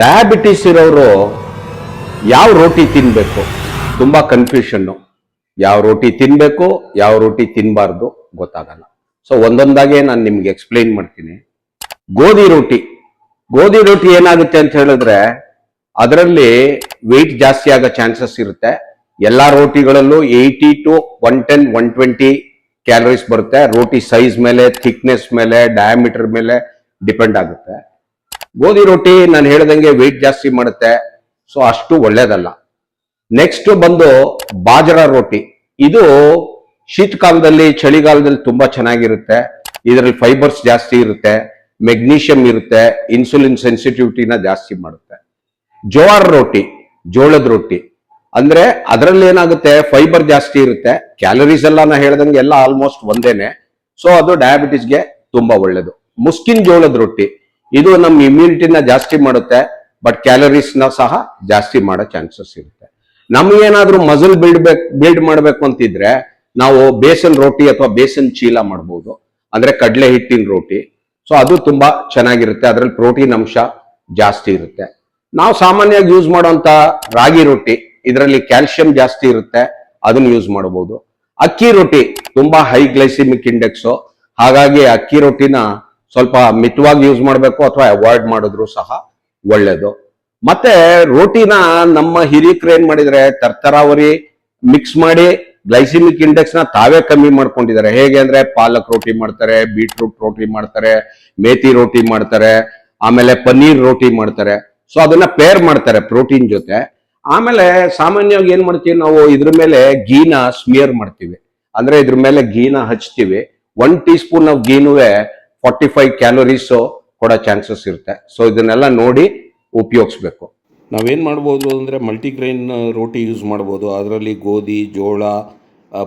Diabetes ಇರೋರು ಯಾವ ರೋಟಿ ತಿನ್ಬೇಕು ತುಂಬಾ ಕನ್ಫ್ಯೂಷನ್ನು. ಯಾವ ರೋಟಿ ತಿನ್ಬೇಕು ಯಾವ ರೋಟಿ ತಿನ್ನಬಾರ್ದು ಗೊತ್ತಾಗಲ್ಲ. ಸೊ ಒಂದೊಂದಾಗೆ ನಾನು ನಿಮ್ಗೆ ಎಕ್ಸ್ಪ್ಲೈನ್ ಮಾಡ್ತೀನಿ. ಗೋಧಿ ರೋಟಿ ಏನಾಗುತ್ತೆ ಅಂತ ಹೇಳಿದ್ರೆ ಅದರಲ್ಲಿ ವೆಯ್ಟ್ ಜಾಸ್ತಿ ಆಗೋ ಚಾನ್ಸಸ್ ಇರುತ್ತೆ. ಎಲ್ಲಾ ರೋಟಿಗಳಲ್ಲೂ 80 to 110 120 ಕ್ಯಾಲರೀಸ್ ಬರುತ್ತೆ. ರೋಟಿ ಸೈಜ್ ಮೇಲೆ, ಥಿಕ್ನೆಸ್ ಮೇಲೆ, ಡಯಾಮೀಟರ್ ಮೇಲೆ ಡಿಪೆಂಡ್ ಆಗುತ್ತೆ. ಗೋಧಿ ರೋಟಿ ನಾನು ಹೇಳ್ದಂಗೆ ವೆಯ್ಟ್ ಜಾಸ್ತಿ ಮಾಡುತ್ತೆ, ಸೊ ಅಷ್ಟು ಒಳ್ಳೇದಲ್ಲ. ನೆಕ್ಸ್ಟ್ ಬಂದು ಬಾಜರಾ ರೋಟಿ. ಇದು ಶೀತಕಾಲದಲ್ಲಿ ಚಳಿಗಾಲದಲ್ಲಿ ತುಂಬಾ ಚೆನ್ನಾಗಿರುತ್ತೆ. ಇದರಲ್ಲಿ ಫೈಬರ್ಸ್ ಜಾಸ್ತಿ ಇರುತ್ತೆ, ಮೆಗ್ನೀಷಿಯಂ ಇರುತ್ತೆ, ಇನ್ಸುಲಿನ್ ಸೆನ್ಸಿಟಿವಿಟಿನ ಜಾಸ್ತಿ ಮಾಡುತ್ತೆ. ಜೋಳದ ರೋಟಿ, ಜೋಳದ ರೊಟ್ಟಿ ಅಂದ್ರೆ ಅದರಲ್ಲಿ ಏನಾಗುತ್ತೆ, ಫೈಬರ್ ಜಾಸ್ತಿ ಇರುತ್ತೆ, ಕ್ಯಾಲರೀಸ್ ಎಲ್ಲ ನಾ ಹೇಳ್ದಂಗೆ ಎಲ್ಲ ಆಲ್ಮೋಸ್ಟ್ ಒಂದೇನೆ. ಸೊ ಅದು ಡಯಾಬಿಟಿಸ್ಗೆ ತುಂಬಾ ಒಳ್ಳೇದು. ಮುಸ್ಕಿನ್ ಜೋಳದ ರೊಟ್ಟಿ, ಇದು ನಮ್ಮ ಇಮ್ಯುನಿಟಿನ ಜಾಸ್ತಿ ಮಾಡುತ್ತೆ, ಬಟ್ ಕ್ಯಾಲರೀಸ್ ನ ಸಹ ಜಾಸ್ತಿ ಮಾಡೋ ಚಾನ್ಸಸ್ ಇರುತ್ತೆ. ನಮ್ಗೇನಾದ್ರೂ ಮಸಲ್ ಬಿಲ್ಡ್ ಮಾಡ್ಬೇಕು ಅಂತಿದ್ರೆ ನಾವು ಬೇಸನ್ ರೋಟಿ ಅಥವಾ ಬೇಸನ್ ಚೀಲ ಮಾಡ್ಬೋದು, ಅಂದ್ರೆ ಕಡಲೆ ಹಿಟ್ಟಿನ ರೋಟಿ. ಸೊ ಅದು ತುಂಬಾ ಚೆನ್ನಾಗಿರುತ್ತೆ, ಅದರಲ್ಲಿ ಪ್ರೋಟೀನ್ ಅಂಶ ಜಾಸ್ತಿ ಇರುತ್ತೆ. ನಾವು ಸಾಮಾನ್ಯವಾಗಿ ಯೂಸ್ ಮಾಡುವಂತ ರಾಗಿ ರೊಟ್ಟಿ, ಇದರಲ್ಲಿ ಕ್ಯಾಲ್ಸಿಯಂ ಜಾಸ್ತಿ ಇರುತ್ತೆ, ಅದನ್ನ ಯೂಸ್ ಮಾಡಬಹುದು. ಅಕ್ಕಿ ರೊಟ್ಟಿ ತುಂಬಾ ಹೈ ಗ್ಲೈಸಿಮಿಕ್ ಇಂಡೆಕ್ಸ್, ಹಾಗಾಗಿ ಅಕ್ಕಿ ರೊಟ್ಟಿನ ಸ್ವಲ್ಪ ಮಿತವಾಗಿ ಯೂಸ್ ಮಾಡಬೇಕು ಅಥವಾ ಅವಾಯ್ಡ್ ಮಾಡಿದ್ರು ಸಹ ಒಳ್ಳೇದು. ಮತ್ತೆ ರೋಟಿನ ನಮ್ಮ ಹಿರಿಯರು ಏನ್ ಮಾಡಿದ್ರೆ ತರ್ತರಾವರಿ ಮಿಕ್ಸ್ ಮಾಡಿ ಗ್ಲೈಸಿಮಿಕ್ ಇಂಡೆಕ್ಸ್ ನ ತಾವೇ ಕಮ್ಮಿ ಮಾಡ್ಕೊಂಡಿದ್ದಾರೆ. ಹೇಗೆ ಅಂದ್ರೆ ಪಾಲಕ್ ರೋಟಿ ಮಾಡ್ತಾರೆ, ಬೀಟ್ರೂಟ್ ರೋಟಿ ಮಾಡ್ತಾರೆ, ಮೇಥಿ ರೋಟಿ ಮಾಡ್ತಾರೆ, ಆಮೇಲೆ ಪನ್ನೀರ್ ರೋಟಿ ಮಾಡ್ತಾರೆ. ಸೊ ಅದನ್ನ ಪೇರ್ ಮಾಡ್ತಾರೆ ಪ್ರೋಟೀನ್ ಜೊತೆ. ಆಮೇಲೆ ಸಾಮಾನ್ಯವಾಗಿ ಏನ್ ಮಾಡ್ತೀವಿ ನಾವು, ಇದ್ರ ಮೇಲೆ ಗೀನ ಸ್ಮಿಯರ್ ಮಾಡ್ತೀವಿ, ಅಂದ್ರೆ ಇದ್ರ ಮೇಲೆ ಗೀನ ಹಚ್ತೀವಿ. 1 ಟೀ ಸ್ಪೂನ್ ಆಫ್ ಗೀನುವೆ 45 ಕ್ಯಾಲೋರೀಸ್ ಕೊಡೋ ಚಾನ್ಸಸ್ ಇರುತ್ತೆ. ಸೊ ಇದನ್ನೆಲ್ಲ ನೋಡಿ ಉಪಯೋಗಿಸ್ಬೇಕು. ನಾವೇನ್ ಮಾಡ್ಬೋದು ಅಂದ್ರೆ ಮಲ್ಟಿಗ್ರೈನ್ ರೋಟಿ ಯೂಸ್ ಮಾಡ್ಬೋದು. ಅದರಲ್ಲಿ ಗೋಧಿ, ಜೋಳ,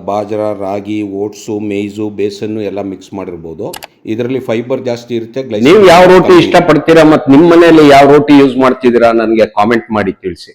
ಬಾಜರಾ, ರಾಗಿ, ಓಟ್ಸು, ಮೇಯ್ಸು, ಬೇಸನ್ನು ಎಲ್ಲ ಮಿಕ್ಸ್ ಮಾಡಿರ್ಬೋದು. ಇದರಲ್ಲಿ ಫೈಬರ್ ಜಾಸ್ತಿ ಇರುತ್ತೆ. ನೀವು ಯಾವ ರೋಟಿ ಇಷ್ಟಪಡ್ತೀರಾ ಮತ್ತು ನಿಮ್ಮ ಮನೆಯಲ್ಲಿ ಯಾವ ರೋಟಿ ಯೂಸ್ ಮಾಡ್ತಿದ್ದೀರಾ ನನಗೆ ಕಾಮೆಂಟ್ ಮಾಡಿ ತಿಳಿಸಿ.